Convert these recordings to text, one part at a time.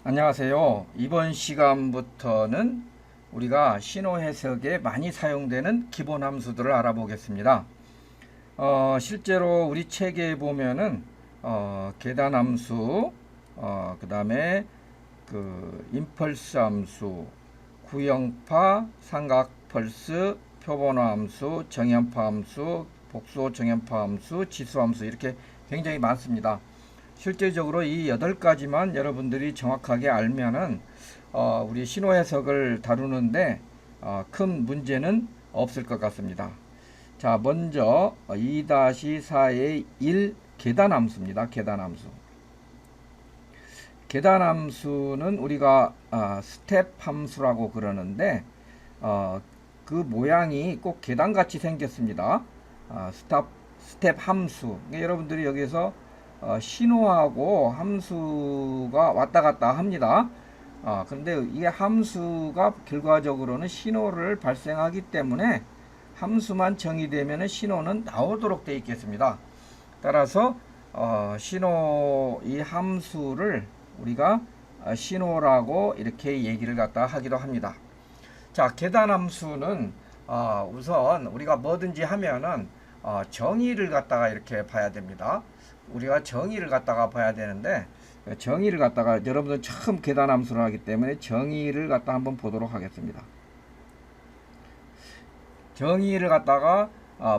안녕하세요. 이번 시간부터는 우리가 신호 해석에 많이 사용되는 기본 함수들을 알아보겠습니다. 실제로 우리 책에 보면은 계단 함수, 그 다음에 그 임펄스 함수, 구형파, 삼각 펄스, 표본화 함수, 정연파 함수, 복수 정연파 함수, 지수 함수 이렇게 굉장히 많습니다. 실제적으로 이 8가지만 여러분들이 정확하게 알면은 우리 신호 해석을 다루는데 큰 문제는 없을 것 같습니다. 자, 먼저 2-4의 1 계단함수입니다. 계단함수. 계단함수는 우리가 스텝 함수라고 그러는데 그 모양이 꼭 계단같이 생겼습니다. 스텝 함수. 여러분들이 여기서 신호하고 함수가 왔다 갔다 합니다. 그런데 이게 함수가 결과적으로는 신호를 발생하기 때문에 함수만 정의되면 신호는 나오도록 되어 있겠습니다. 따라서 이 함수를 우리가 신호라고 이렇게 얘기를 갖다 하기도 합니다. 자, 계단함수는 우선 우리가 뭐든지 하면은 정의를 갖다가 이렇게 봐야 됩니다. 우리가 정의를 갖다가 봐야 되는데 정의를 갖다가 여러분들 처음 계단함수를 하기 때문에 정의를 갖다 한번 보도록 하겠습니다. 정의를 갖다가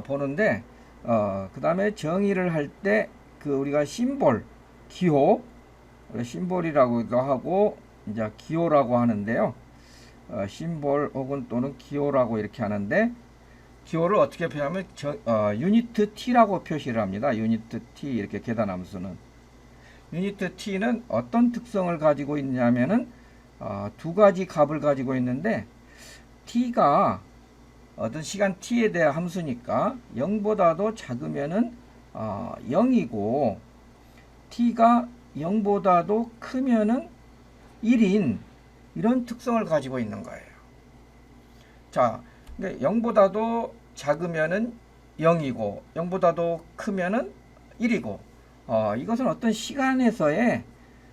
보는데 그 다음에 정의를 할 때 그 우리가 심볼, 기호, 심볼이라고도 하고 이제 기호라고 하는데요. 심볼 혹은 또는 기호라고 이렇게 하는데 기호를 어떻게 표현하면 유니트 t라고 표시를 합니다. 유니트 t 이렇게 계단함수는 유니트 t는 어떤 특성을 가지고 있냐면은 두 가지 값을 가지고 있는데 t가 어떤 시간 t에 대한 함수니까 0보다도 작으면은 0이고 t가 0보다도 크면은 1인 이런 특성을 가지고 있는 거예요. 자, 0보다도 작으면은 0이고 0보다도 크면은 1이고 이것은 어떤 시간에서의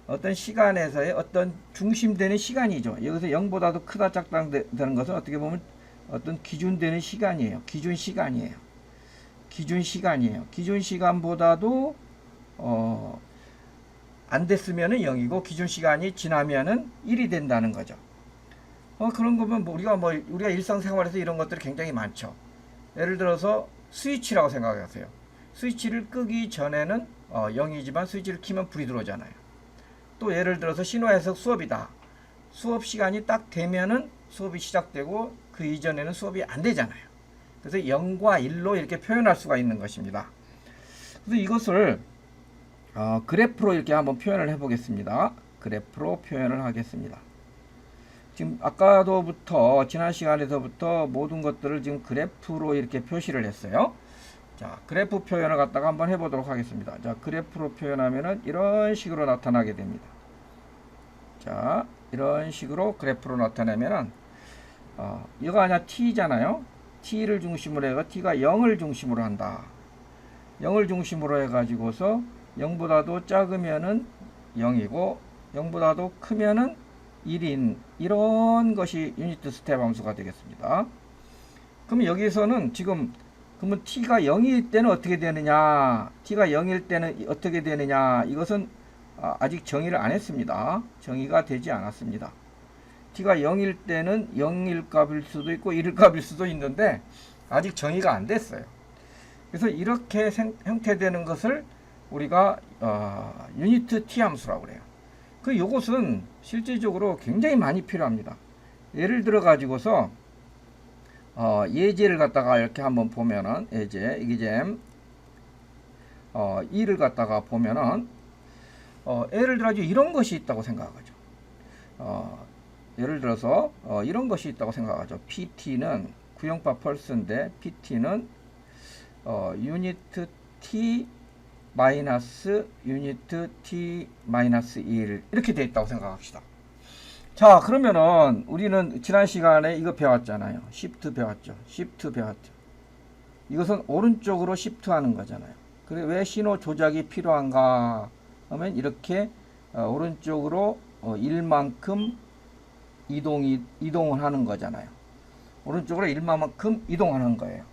어떤 중심되는 시간이죠. 여기서 0보다도 크다 작다 되는 것은 어떻게 보면 어떤 기준되는 시간이에요. 기준 시간보다도 안 됐으면은 0이고 기준 시간이 지나면은 1이 된다는 거죠. 그런 거면 우리가 일상생활에서 이런 것들이 굉장히 많죠. 예를 들어서 스위치라고 생각하세요. 스위치를 끄기 전에는 0이지만 스위치를 켜면 불이 들어오잖아요. 또 예를 들어서 신호해석 수업이다. 수업 시간이 딱 되면은 수업이 시작되고 그 이전에는 수업이 안 되잖아요. 그래서 0과 1로 이렇게 표현할 수가 있는 것입니다. 그래서 이것을 그래프로 이렇게 한번 표현을 해 보겠습니다. 그래프로 표현을 하겠습니다. 지금 지난 시간에서부터 모든 것들을 지금 그래프로 이렇게 표시를 했어요. 자, 그래프 표현을 갖다가 한번 해보도록 하겠습니다. 자, 그래프로 표현하면은 이런 식으로 나타나게 됩니다. 자, 이런 식으로 그래프로 나타내면은 이거 아니야 t잖아요. t를 중심으로 해가 t가 0을 중심으로 한다. 0을 중심으로 해가지고서 0보다도 작으면은 0이고 0보다도 크면은 1인 이런 것이 유니트 스텝 함수가 되겠습니다. 그럼 여기서는 지금 그러면 t가 0일 때는 어떻게 되느냐? t가 0일 때는 어떻게 되느냐? 이것은 아직 정의를 안 했습니다. 정의가 되지 않았습니다. t가 0일 때는 0일 값일 수도 있고 1일 값일 수도 있는데 아직 정의가 안 됐어요. 그래서 이렇게 형태되는 것을 우리가 유니트 t 함수라고 그래요. 요것은 실질적으로 굉장히 많이 필요합니다. 예를 들어 가지고서 예제를 갖다가 이렇게 한번 보면은 예제 이기잼 2를 갖다가 보면은 예를 들어 이런 것이 있다고 생각하죠. 예를 들어서 이런 것이 있다고 생각하죠. PT는 구형파 펄스인데 PT는 유니트 T 마이너스 유니트 T 마이너스 1 이렇게 되어 있다고 생각합시다. 자, 그러면은 우리는 지난 시간에 이거 배웠잖아요. 시프트 배웠죠. 시프트 배웠죠. 이것은 오른쪽으로 시프트 하는 거잖아요. 그래 왜 신호 조작이 필요한가 하면 이렇게 오른쪽으로 1만큼 이동을 하는 거잖아요. 오른쪽으로 1만큼 이동하는 거예요.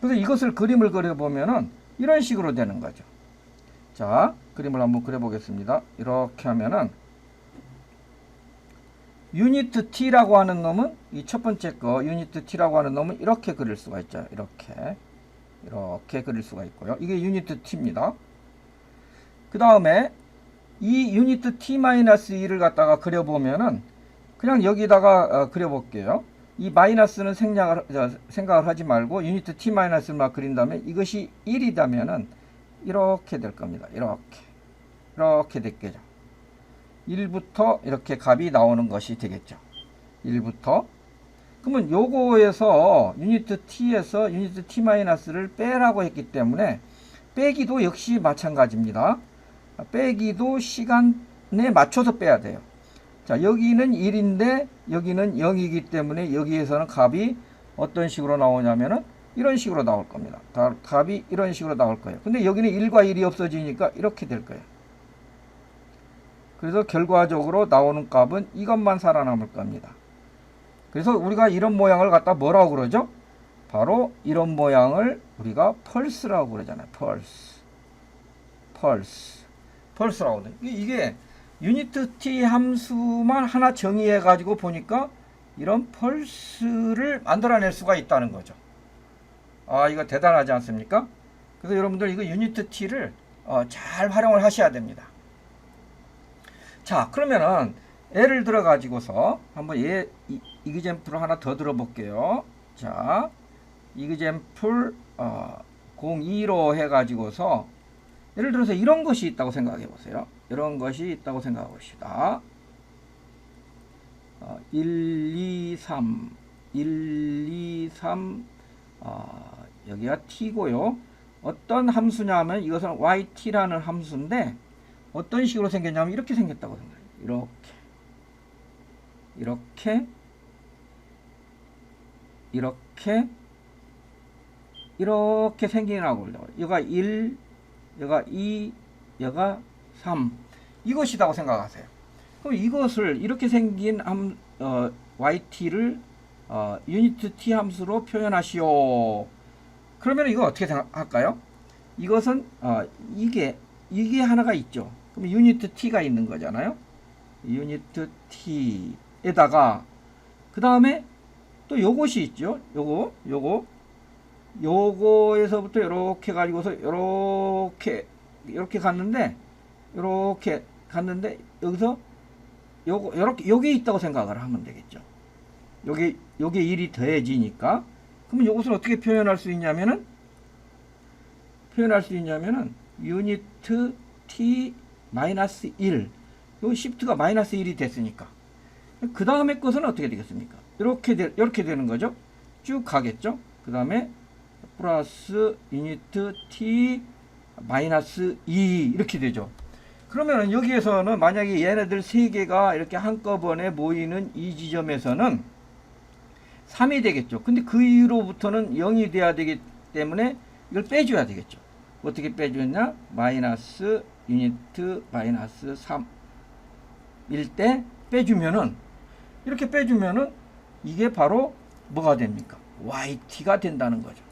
그래서 이것을 그림을 그려보면은 이런 식으로 되는 거죠. 자, 그림을 한번 그려보겠습니다. 이렇게 하면은 유니트 T라고 하는 놈은 이 첫 번째 거 유니트 T라고 하는 놈은 이렇게 그릴 수가 있죠. 이렇게 그릴 수가 있고요. 이게 유니트 T입니다. 그 다음에 이 유니트 T-2를 갖다가 그려보면은 그냥 여기다가 그려볼게요. 이 마이너스는 생각을 하지 말고 유니트 T-만 그린 다음에 이것이 1이다면은 이렇게 될 겁니다. 이렇게 됐겠죠. 1부터 이렇게 값이 나오는 것이 되겠죠. 1부터. 그러면 요거에서 유니트 T에서 유니트 T-를 빼라고 했기 때문에 빼기도 역시 마찬가지입니다. 빼기도 시간에 맞춰서 빼야 돼요. 자, 여기는 1인데 여기는 0이기 때문에 여기에서는 값이 어떤 식으로 나오냐면은 이런 식으로 나올 겁니다. 값이 이런 식으로 나올 거예요. 근데 여기는 1과 1이 없어지니까 이렇게 될 거예요. 그래서 결과적으로 나오는 값은 이것만 살아남을 겁니다. 그래서 우리가 이런 모양을 갖다 뭐라고 그러죠? 바로 이런 모양을 우리가 펄스라고 그러잖아요. 펄스라고 그래요. 이게 유니트 T 함수만 하나 정의해 가지고 보니까 이런 펄스를 만들어낼 수가 있다는 거죠. 아, 이거 대단하지 않습니까? 그래서 여러분들 이거 유니트 T를 잘 활용을 하셔야 됩니다. 자, 그러면은 예를 들어 가지고서 한번 이그젬플을 하나 더 들어볼게요. 자, 이그젬플 02로 해 가지고서 예를 들어서 이런 것이 있다고 생각해 보세요. 이런 것이 있다고 생각해 봅시다. 1, 2, 3 여기가 t고요. 어떤 함수냐면 이것은 yt라는 함수인데 어떤 식으로 생겼냐면 이렇게 생겼다고 생각해요. 이렇게 생기라고 그래요. 여가 1, 여가 2, 여가 3 이것이라고 생각하세요. 그럼 이것을 이렇게 생긴 yt를 유니트 t 함수로 표현하시오. 그러면 이거 어떻게 생각할까요? 이것은 이게 하나가 있죠. 그럼 유니트 t가 있는 거잖아요. 유니트 t에다가 그 다음에 또 요것이 있죠. 요거에서부터 이렇게 가지고서 이렇게 갔는데 여기서 요게 있다고 생각을 하면 되겠죠. 요게 1이 더해지니까 그러면 요것을 어떻게 표현할 수 있냐면은 유니트 t 마이너스 1 요 시프트가 마이너스 1이 됐으니까 그 다음에 것은 어떻게 되겠습니까? 이렇게 되는 거죠. 쭉 가겠죠. 그 다음에 플러스 유니트 t 마이너스 2 이렇게 되죠. 그러면 여기에서는 만약에 얘네들 세 개가 이렇게 한꺼번에 모이는 이 지점에서는 3이 되겠죠. 근데 그 이후로부터는 0이 돼야 되기 때문에 이걸 빼줘야 되겠죠. 어떻게 빼주냐? 마이너스 유니트 마이너스 3일 때 빼주면은 이렇게 빼주면은 이게 바로 뭐가 됩니까? yt가 된다는 거죠.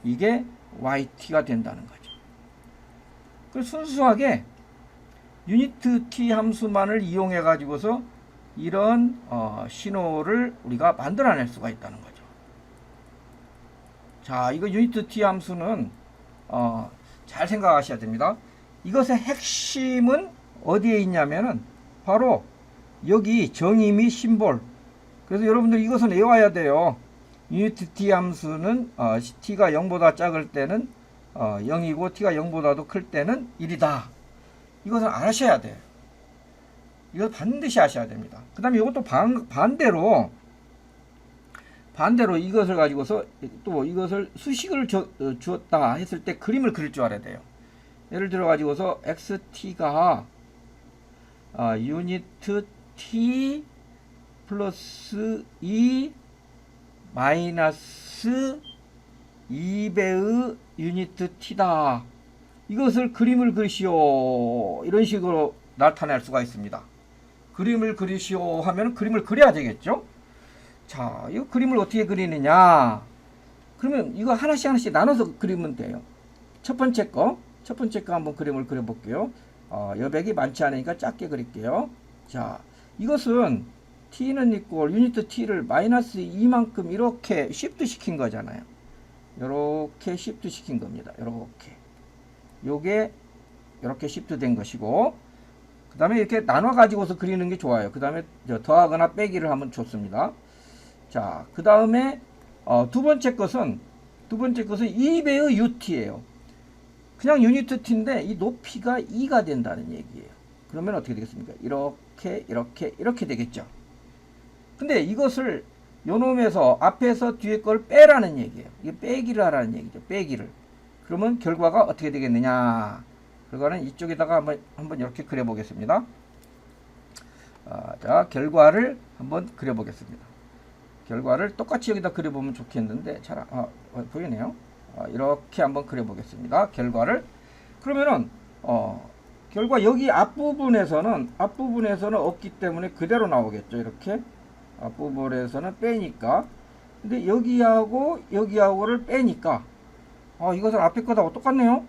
이게 yt가 된다는 거죠. 그래서 순수하게 유니트 t 함수만을 이용해 가지고서 이런 신호를 우리가 만들어낼 수가 있다는 거죠. 자, 이거 유니트 t 함수는 잘 생각하셔야 됩니다. 이것의 핵심은 어디에 있냐면은 바로 여기 정의 및 심볼. 그래서 여러분들 이것은 외워야 돼요. 유니트 t 함수는 t가 0보다 작을 때는 0이고 t가 0보다도 클 때는 1이다. 이것은 아셔야 돼요. 이거 반드시 아셔야 됩니다. 그 다음에 이것도 반대로 이것을 가지고서 또 이것을 수식을 주었다 했을 때 그림을 그릴 줄 알아야 돼요. 예를 들어 가지고서 xt가 유니트 t 플러스 2 마이너스 2배의 유니트 t다. 이것을 그림을 그리시오. 이런 식으로 나타낼 수가 있습니다. 그림을 그리시오 하면 그림을 그려야 되겠죠. 자, 이 그림을 어떻게 그리느냐. 그러면 이거 하나씩 나눠서 그리면 돼요. 첫 번째 거 한번 그림을 그려볼게요. 여백이 많지 않으니까 작게 그릴게요. 자, 이것은 t는 있고 유니트 t를 마이너스 2만큼 이렇게 시프트 시킨 거잖아요. 이렇게 시프트 시킨 겁니다. 이렇게 요게 이렇게 시프트 된 것이고, 그 다음에 이렇게 나눠 가지고서 그리는 게 좋아요. 그 다음에 더하거나 빼기를 하면 좋습니다. 자, 그 다음에 두 번째 것은 2배의 ut예요. 그냥 유니트 t인데 이 높이가 2가 된다는 얘기예요. 그러면 어떻게 되겠습니까? 이렇게 되겠죠. 근데 이것을 요놈에서 앞에서 뒤에 걸 빼라는 얘기예요. 이게 빼기를 하라는 얘기죠. 빼기를. 그러면 결과가 어떻게 되겠느냐? 결과는 이쪽에다가 한번 이렇게 그려보겠습니다. 자, 결과를 한번 그려보겠습니다. 결과를 똑같이 여기다 그려보면 좋겠는데 잘 보이네요. 이렇게 한번 그려보겠습니다. 결과를. 그러면은 결과 여기 앞부분에서는 없기 때문에 그대로 나오겠죠. 이렇게 앞부분에서는 빼니까. 근데 여기하고를 빼니까 이것은 앞에 거하고 똑같네요.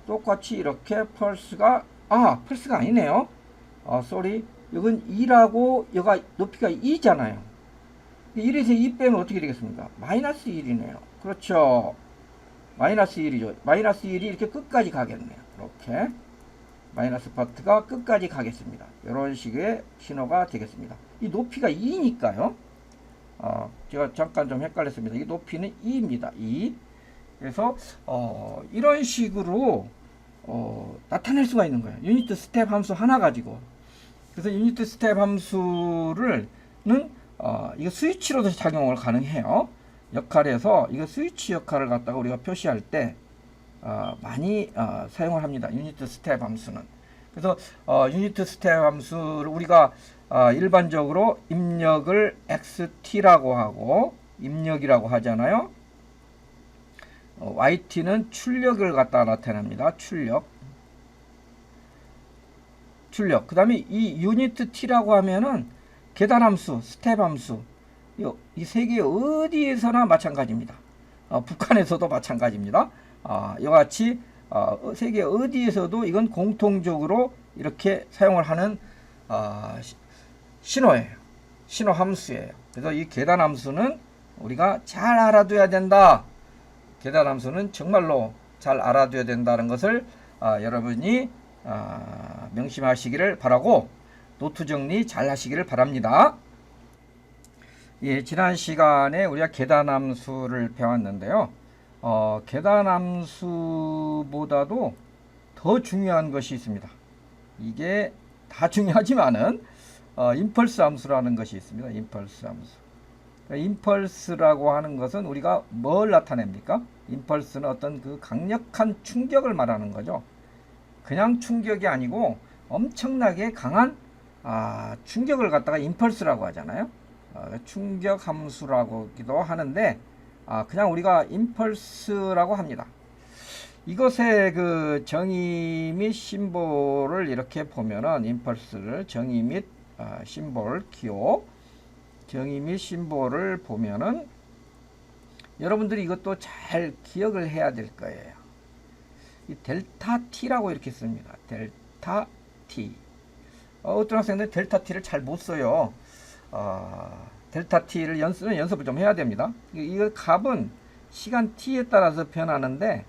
똑같이 이렇게 펄스가 아니네요. 쏘리. 이건 2라고 여가 높이가 2잖아요. 1에서 2 빼면 어떻게 되겠습니까? 마이너스 1이네요. 그렇죠. 마이너스 1이죠. 마이너스 1이 이렇게 끝까지 가겠네요. 이렇게 마이너스 파트가 끝까지 가겠습니다. 이런 식의 신호가 되겠습니다. 이 높이가 2니까요. 제가 잠깐 좀 헷갈렸습니다. 이 높이는 2입니다. 2. 그래서 이런 식으로 나타낼 수가 있는 거예요. 유니트 스텝 함수 하나 가지고. 그래서 유니트 스텝 함수는 이거 스위치로도 작용을 가능해요. 역할에서 이거 스위치 역할을 갖다가 우리가 표시할 때 많이 사용을 합니다. 유니트 스텝 함수는. 그래서 유니트 스텝 함수를 우리가 일반적으로 입력을 xt라고 하고 입력이라고 하잖아요. yt는 출력을 갖다 나타냅니다. 출력. 그 다음에 이 유니트 t라고 하면은 계단함수, 스텝함수, 이 세계 어디에서나 마찬가지입니다. 북한에서도 마찬가지입니다. 이같이 세계 어디에서도 이건 공통적으로 이렇게 사용을 하는 신호예요. 신호함수예요. 그래서 이 계단함수는 우리가 잘 알아둬야 된다. 계단함수는 정말로 잘 알아둬야 된다는 것을 여러분이 명심하시기를 바라고 노트 정리 잘 하시기를 바랍니다. 예, 지난 시간에 우리가 계단함수를 배웠는데요. 계단함수보다도 더 중요한 것이 있습니다. 이게 다 중요하지만은 임펄스 함수라는 것이 있습니다. 임펄스 함수. 임펄스라고 하는 것은 우리가 뭘 나타냅니까? 임펄스는 어떤 그 강력한 충격을 말하는 거죠. 그냥 충격이 아니고 엄청나게 강한 충격을 갖다가 임펄스라고 하잖아요. 충격 함수라고도 하는데 그냥 우리가 임펄스라고 합니다. 이것의 그 정의 및 심볼을 이렇게 보면은 임펄스를 정의 및 심볼 기호 정의 및 심볼을 보면은 여러분들이 이것도 잘 기억을 해야 될 거예요. 이 델타 t라고 이렇게 씁니다. 델타 t. 어떤 학생들은 델타 t를 잘 못 써요. 델타 t를 연습을 좀 해야 됩니다. 이거 값은 시간 t에 따라서 변하는데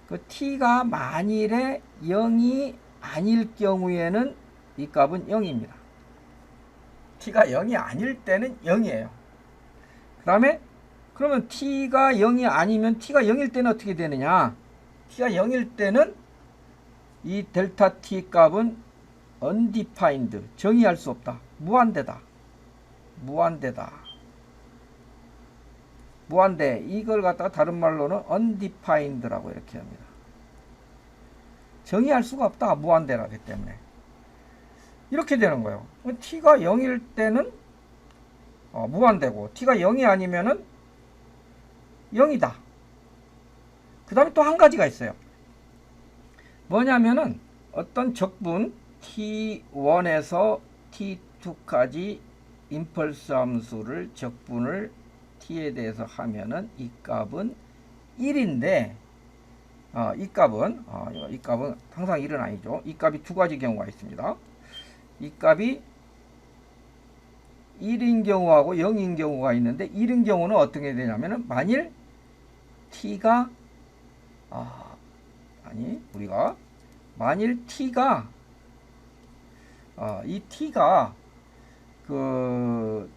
그 t가 만일에 0이 아닐 경우에는 이 값은 0입니다. t가 0이 아닐 때는 0이에요. 그 다음에 그러면 t가 0이 아니면 t가 0일 때는 어떻게 되느냐? t가 0일 때는 이 델타 t 값은 undefined, 정의할 수 없다. 무한대다. 무한대다. 무한대. 이걸 갖다가 다른 말로는 undefined라고 이렇게 합니다. 정의할 수가 없다. 무한대라기 때문에. 이렇게 되는 거예요. t가 0일 때는 무한대고, t가 0이 아니면은 0이다. 그 다음에 또 한 가지가 있어요. 뭐냐면은 어떤 적분 t1에서 t2까지 임펄스 함수를 적분을 t에 대해서 하면은 이 값은 1인데 이 값은 항상 1은 아니죠. 이 값이 두 가지 경우가 있습니다. 이 값이 1인 경우하고 0인 경우가 있는데 1인 경우는 어떻게 되냐면은 만일 t가 우리가 만일 t가 이 t가 그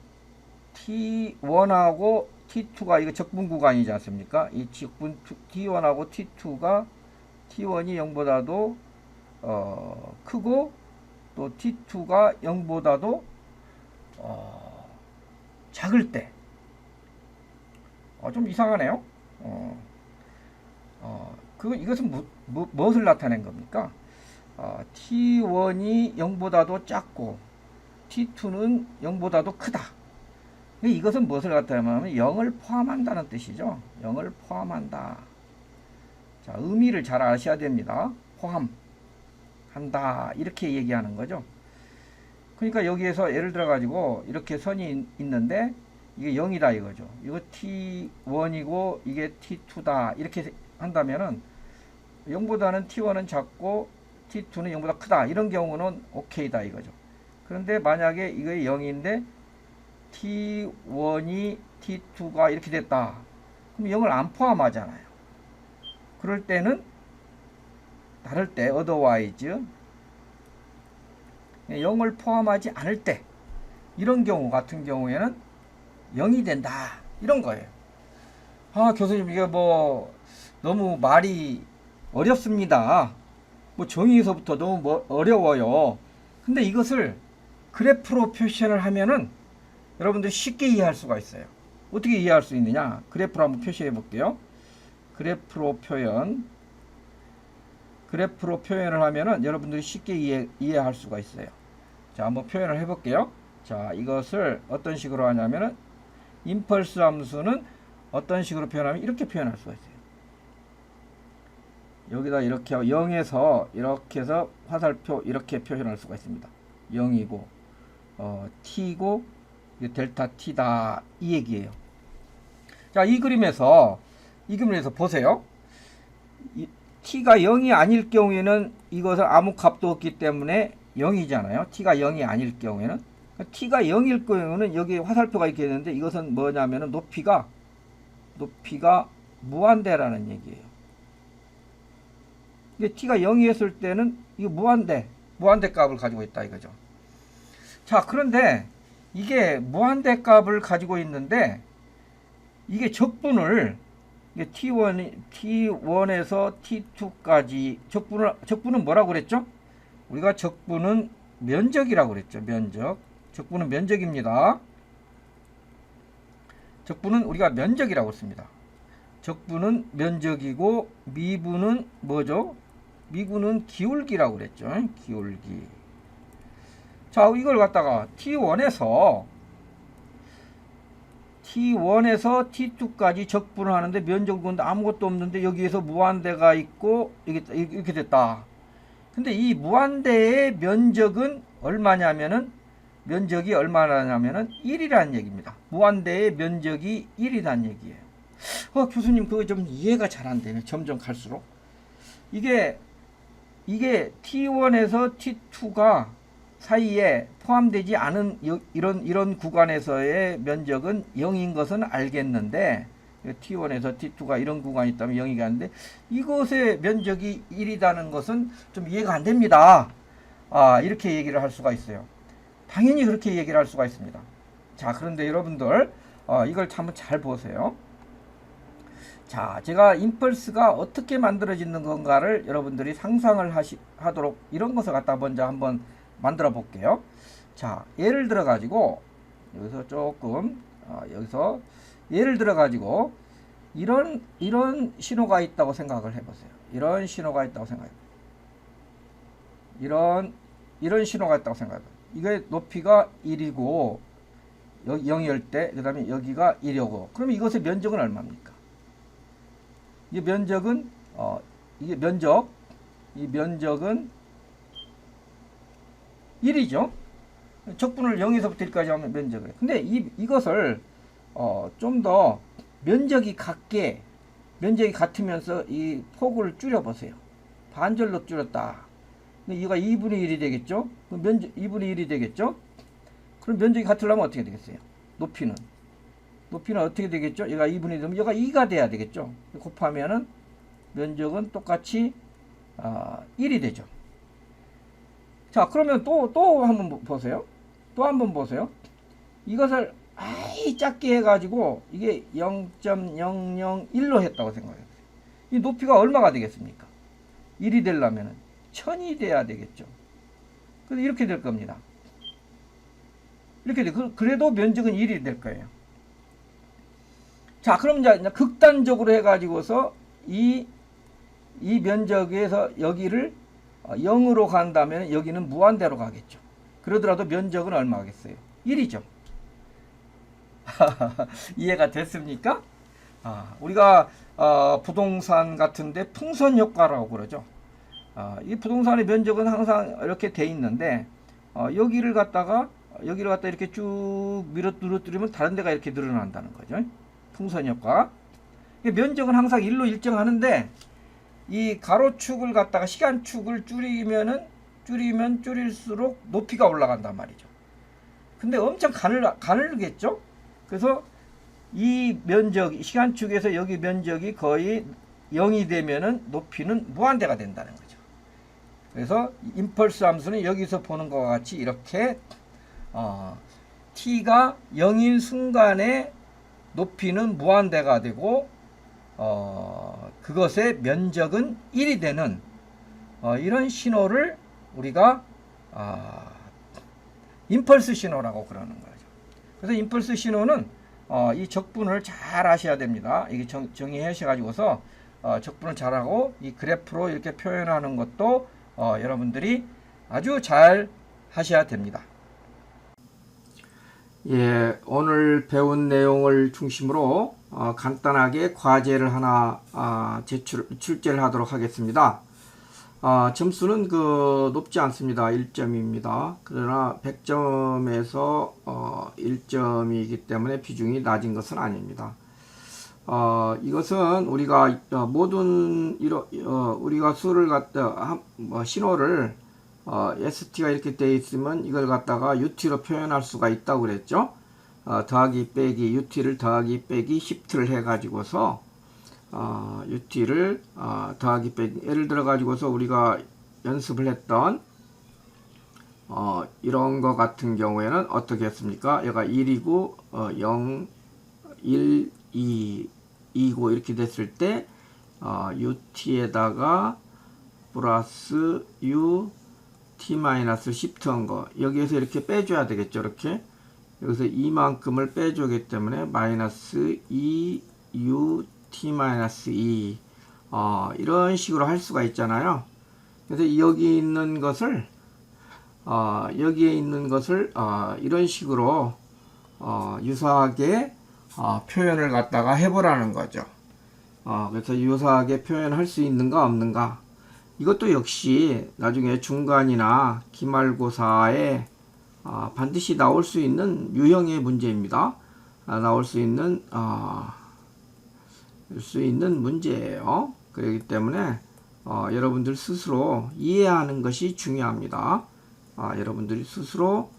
t1하고 t2가 이거 적분 구간이지 않습니까? 이 적분 t1하고 t2가 t1이 0보다도 크고 또 t2가 0보다도 작을 때 좀 이상하네요. 이것은 무엇을 나타낸 겁니까? t1이 0보다도 작고 t2는 0보다도 크다. 이것은 무엇을 나타내냐면 0을 포함한다는 뜻이죠. 0을 포함한다. 자, 의미를 잘 아셔야 됩니다. 포함한다. 이렇게 얘기하는 거죠. 그러니까 여기에서 예를 들어 가지고 이렇게 선이 있는데 이게 0이다 이거죠. 이거 t1이고 이게 t2다. 이렇게 한다면은 0보다는 t1은 작고 t2는 0보다 크다. 이런 경우는 오케이다 이거죠. 그런데 만약에 이게 0인데 t1이 t2가 이렇게 됐다. 그럼 0을 안 포함하잖아요. 그럴 때는 다를 때 otherwise 0을 포함하지 않을 때 이런 경우 같은 경우에는 0이 된다. 이런 거예요. 교수님 이게 뭐 너무 말이 어렵습니다. 뭐 정의에서부터 너무 어려워요. 근데 이것을 그래프로 표현을 하면은 여러분들이 쉽게 이해할 수가 있어요. 어떻게 이해할 수 있느냐? 그래프로 한번 표시해 볼게요. 그래프로 표현을 하면은 여러분들이 쉽게 이해할 수가 있어요. 자, 한번 표현을 해 볼게요. 자, 이것을 어떤 식으로 하냐면은 임펄스 함수는 어떤 식으로 표현하면 이렇게 표현할 수가 있어요. 여기다 이렇게 0에서 이렇게 해서 화살표 이렇게 표현할 수가 있습니다. 0이고 t고 델타 t다 이 얘기예요. 자, 이 그림에서 보세요. t가 0이 아닐 경우에는 이것은 아무 값도 없기 때문에 0이잖아요. t가 0이 아닐 경우에는 t가 0일 경우는 여기 화살표가 있게 되는데 이것은 뭐냐면은 높이가 무한대라는 얘기예요. 이게 t가 0이었을 때는 이거 무한대 값을 가지고 있다 이거죠. 자, 그런데 이게 무한대 값을 가지고 있는데 이게 적분을 이게 t1에서 t2까지 적분은 뭐라고 그랬죠? 우리가 적분은 면적이라고 그랬죠. 적분은 면적입니다. 적분은 우리가 면적이라고 했습니다. 적분은 면적이고 미분은 뭐죠? 미분은 기울기라고 그랬죠. 기울기. 자, 이걸 갖다가 t1에서 t2까지 적분을 하는데 면적은 아무것도 없는데 여기에서 무한대가 있고 이렇게 됐다. 근데 이 무한대의 면적은 얼마냐면은 면적이 얼마냐면은 1이라는 얘기입니다. 무한대의 면적이 1이라는 얘기예요. 교수님 그거 좀 이해가 잘 안 되네. 점점 갈수록 이게 t1에서 t2가 사이에 포함되지 않은 이런 구간에서의 면적은 0인 것은 알겠는데 t1에서 t2가 이런 구간이 있다면 0이 가는데 이것의 면적이 1이라는 것은 좀 이해가 안 됩니다. 이렇게 얘기를 할 수가 있어요. 당연히 그렇게 얘기를 할 수가 있습니다. 자, 그런데 여러분들 이걸 한번 잘 보세요. 자, 제가 임펄스가 어떻게 만들어지는 건가를 여러분들이 상상을 하도록 이런 것을 갖다 먼저 한번 만들어 볼게요. 자, 예를 들어 가지고 여기서 조금 여기서 예를 들어 가지고 이런 신호가 있다고 생각을 해보세요. 이런 신호가 있다고 생각해요. 이런 신호가 있다고 생각해요. 이게 높이가 1이고 여기 0일 때, 그 다음에 여기가 1이고, 그러면 이것의 면적은 얼마입니까? 이 면적은 이 면적은 1이죠. 적분을 0에서부터 1까지 하면 면적을. 근데 이것을 좀 더 면적이 같으면서 이 폭을 줄여 보세요. 반절로 줄였다. 이거가 2분의 1이 되겠죠? 면적 2분의 1이 되겠죠? 그럼 면적이 같으려면 어떻게 되겠어요? 높이는 어떻게 되겠죠? 얘가 2분의 1 되면 얘가 2가 돼야 되겠죠? 곱하면은 면적은 똑같이 1이 되죠. 자, 그러면 또 한번 보세요. 또 한번 보세요. 이것을 아이 작게 해가지고 이게 0.001로 했다고 생각해요. 이 높이가 얼마가 되겠습니까? 1이 되려면은 1000이 돼야 되겠죠. 그래서 이렇게 될 겁니다. 이렇게 돼. 그래도 면적은 1이 될 거예요. 자, 그럼 이제 극단적으로 해가지고서 이 면적에서 여기를 0으로 간다면 여기는 무한대로 가겠죠. 그러더라도 면적은 얼마겠어요? 1이죠. 이해가 됐습니까? 우리가 부동산 같은데 풍선 효과라고 그러죠. 이 부동산의 면적은 항상 이렇게 돼 있는데 여기를 갖다가 이렇게 쭉 늘어뜨리면 다른 데가 이렇게 늘어난다는 거죠. 풍선 효과. 면적은 항상 1로 일정하는데 이 가로축을 갖다가 시간축을 줄이면 줄일수록 높이가 올라간단 말이죠. 근데 엄청 가늘겠죠? 그래서 이 면적, 시간축에서 여기 면적이 거의 0이 되면은 높이는 무한대가 된다는 거죠. 그래서 임펄스 함수는 여기서 보는 것과 같이 이렇게 t가 0인 순간에 높이는 무한대가 되고 그것의 면적은 1이 되는 이런 신호를 우리가 임펄스 신호라고 그러는 거죠. 그래서 임펄스 신호는 이 적분을 잘 하셔야 됩니다. 이게 정의하셔가지고서 적분을 잘하고 이 그래프로 이렇게 표현하는 것도 여러분들이 아주 잘 하셔야 됩니다. 예, 오늘 배운 내용을 중심으로 간단하게 과제를 하나 출제를 하도록 하겠습니다. 점수는 높지 않습니다. 1점입니다. 그러나 100점에서 1점이기 때문에 비중이 낮은 것은 아닙니다. 이것은 우리가 우리가 수를 갖다 신호를 ST가 이렇게 되어 있으면 이걸 갖다가 UT로 표현할 수가 있다고 그랬죠. 더하기 빼기 UT를 더하기 빼기 시프트를 해 가지고서 UT를 더하기 빼기, 예를 들어 가지고서 우리가 연습을 했던 이런 거 같은 경우에는 어떻게 했습니까? 얘가 1이고 0 1 2고 이렇게 됐을 때 UT에다가 플러스 UT 마이너스 시프트한 거 여기에서 이렇게 빼줘야 되겠죠. 이렇게 여기서 이만큼을 빼주기 때문에 마이너스 2UT 마이너스 2 이런 식으로 할 수가 있잖아요. 그래서 여기 있는 것을 여기에 있는 것을 이런 식으로 유사하게 표현을 갖다가 해보라는 거죠. 그래서 유사하게 표현할 수 있는가 없는가, 이것도 역시 나중에 중간이나 기말고사에 반드시 나올 수 있는 유형의 문제입니다. 나올 수 있는 문제예요. 그렇기 때문에 여러분들 스스로 이해하는 것이 중요합니다. 여러분들이 스스로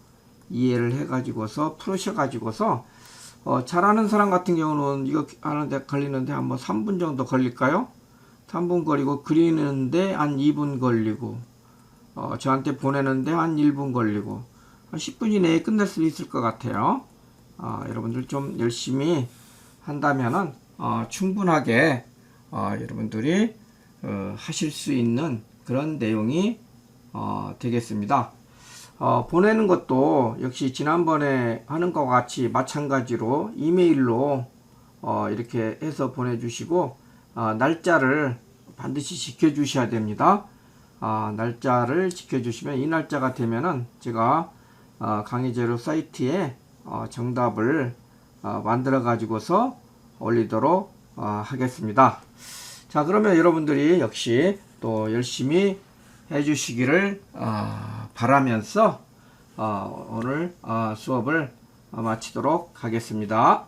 이해를 해가지고서 푸르셔가지고서 잘하는 사람 같은 경우는 이거 하는데 걸리는데 한 3분 정도 걸릴까요? 3분 걸리고 그리는데 한 2분 걸리고 저한테 보내는데 한 1분 걸리고 한 10분 이내에 끝낼 수 있을 것 같아요. 여러분들 좀 열심히 한다면은 충분하게 여러분들이 하실 수 있는 그런 내용이 되겠습니다. 보내는 것도 역시 지난번에 하는 것과 같이 마찬가지로 이메일로 이렇게 해서 보내주시고 날짜를 반드시 지켜주셔야 됩니다. 날짜를 지켜주시면 이 날짜가 되면은 제가 강의재료 사이트에 정답을 만들어 가지고서 올리도록 하겠습니다. 자, 그러면 여러분들이 역시 또 열심히 해주시기를 바라면서 오늘 수업을 마치도록 하겠습니다.